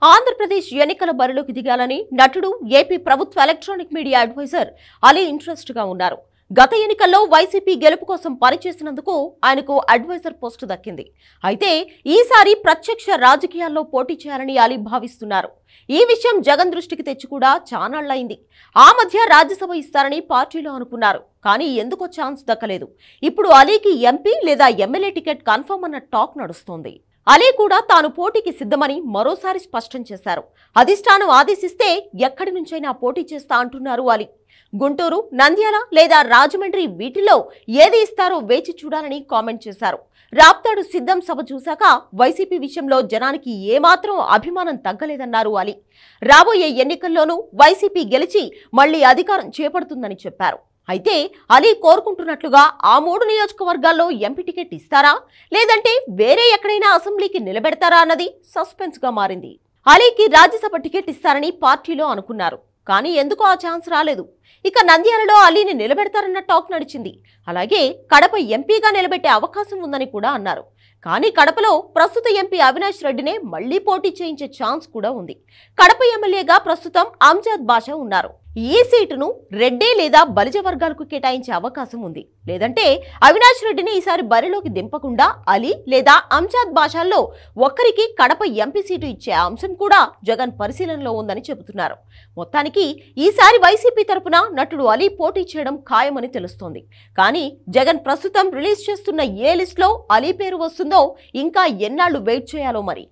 ఆంధ్రప్రదేశ్ ఎన్నికల బరిలోకి దిగాలని నటుడు ఏపీ ప్రభుత్వ electronic media advisor Ali interest గా ఉన్నారు. గత ఎన్నికల్లో వైసీపీ గెలుపు కోసం పనిచేసినందుకు ఆయనకు అడ్వైజర్ పోస్టు దక్కింది. అయితే ఈసారి ప్రత్యక్ష రాజకీయాల్లో పోటీ చేయాలని అలీ భావిస్తున్నారు. ఈ విషయం జగన్ దృష్టికి తెచ్చి కూడా చానాళ్లైంది. ఆ మధ్య రాజ్యసభ ఇస్తారని పార్టీలో అనుకున్నారు. కానీ ఎందుకో ఛాన్స్ దక్కలేదు. ఇప్పుడు అలీకి ఎంపీ లేదా ఎమ్మెల్యే టికెట్ కన్ఫర్మ్ అన్న టాక్ నడుస్తోంది. అలీ కూడా తాను పోటీకి సిద్ధమని మరోసారి స్పష్టం చేశారు. అధిష్టానం ఆదేశిస్తే ఎక్కడి నుంచైనా పోటీ చేస్తా అంటున్నారు అలీ. గుంటూరు, నంద్యాల లేదా రాజమండ్రి వీటిల్లో ఏది ఇస్తారో వేచి చూడాలని కామెంట్ చేశారు. రాప్తాడు సిద్ధం సభ చూశాక వైసీపీ విషయంలో జనానికి ఏమాత్రం అభిమానం తగ్గలేదన్నారు అలీ. రాబోయే ఎన్నికల్లోనూ వైసీపీ గెలిచి మళ్లీ అధికారం చేపడుతుందని చెప్పారు. అయితే అలీ కోరుకుంటున్నట్లుగా ఆ 3 నియోజకవర్గాల్లో ఎంపీ టికెట్ ఇస్తారా, లేదంటే వేరే ఎక్కడైనా అసెంబ్లీకి నిలబెడతారా అన్నది సస్పెన్స్ గా మారింది. అలీకి రాజ్యసభ టికెట్ ఇస్తారని పార్టీలో అనుకున్నారు. కానీ ఎందుకో ఆ ఛాన్స్ రాలేదు. ఇక నంద్యాలలో అలీని నిలబెడతారన్న టాక్ నడిచింది. అలాగే కడప ఎంపీగా నిలబెట్టే అవకాశం ఉందని కూడా అన్నారు. కానీ కడపలో ప్రస్తుత ఎంపీ అవినాష్ రెడ్డినే మళ్లీ పోటీ చేయించే ఛాన్స్ కూడా ఉంది. కడప ఎమ్మెల్యేగా ప్రస్తుతం అంజద్ బాషా ఉన్నారు. ఈ సీటును రెడ్డి లేదా బలిజ వర్గాలకు కేటాయించే అవకాశం ఉంది. లేదంటే అవినాష్ రెడ్డిని ఈసారి బరిలోకి దింపకుండా అలీ లేదా అంజద్ బాషాల్లో ఒక్కరికి కడప ఎంపీ సీటు ఇచ్చే అంశం కూడా జగన్ పరిశీలనలో ఉందని చెబుతున్నారు. మొత్తానికి ఈసారి వైసీపీ తరపున నటుడు అలీ పోటీ చేయడం ఖాయమని తెలుస్తోంది. కానీ జగన్ ప్రస్తుతం రిలీజ్ చేస్తున్న ఏ లిస్టులో అలీ పేరు వస్తుందో ఇంకా ఎన్నాళ్లు వెయిట్ చేయాలో మరి.